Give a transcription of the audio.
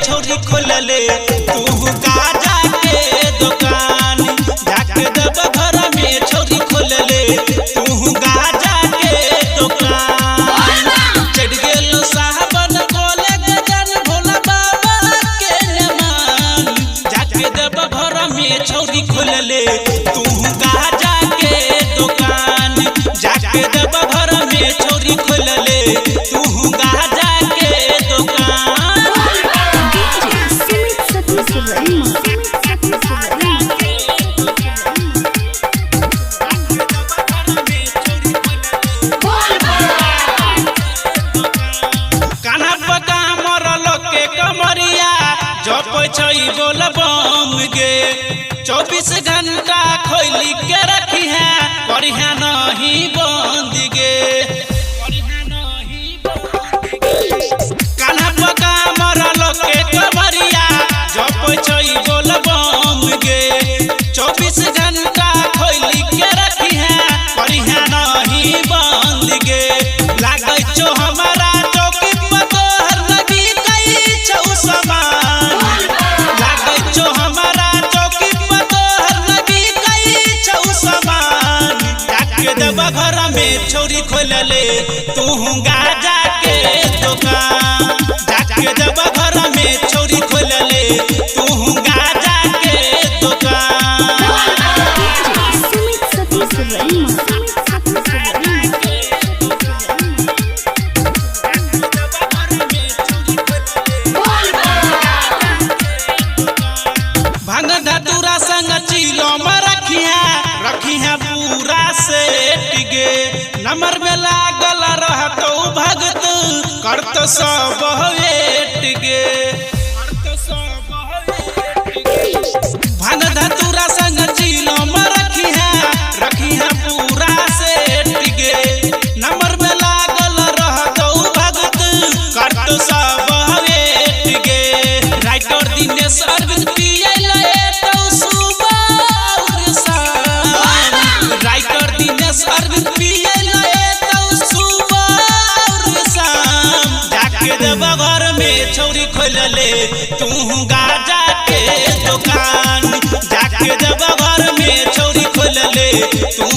छोरी खोलले तू गाजा के दुकान जाके दब घर में छोरी खोलले तू गाजा के दुकान चढ़ गेलो साहबन कोले गजन भोला बाबा के नमान जाके दब घर में छोरी खोलले तू गाजा के दुकान जाके दब घर में छोरी खोलले तू गाजा के दुकान बोल बम गे 24 घंटा खोली के रखी है बढ़िया नहीं बंद गे कान्हा पका मरल के कमरिया जप छई बोल बम गे 24 घंटा खोली के रखी है बढ़िया नहीं बंद गे लागे छो हमारा चौकी पर तोहर लगी कई छौ समान घर में छोरी खोलले तू गाजा के दुकान जाके जब घर में छोरी खोलले तू गाजा के दुकान भांग धतूरा संग चिलो में रखी है पूरा सेट गे नंबर में लागल रहतो भगत करत सब वेट गे भांग धतूरा संग चिलो में रखी है पूरा सेट गे नंबर में लागल रहतो भगत करत सब वेट गे राइटर दिनेश अरविंद अरविंद घर में छोरी खोलले तू गाजा के दुकान जाके जब घर में छोरी खोलले तू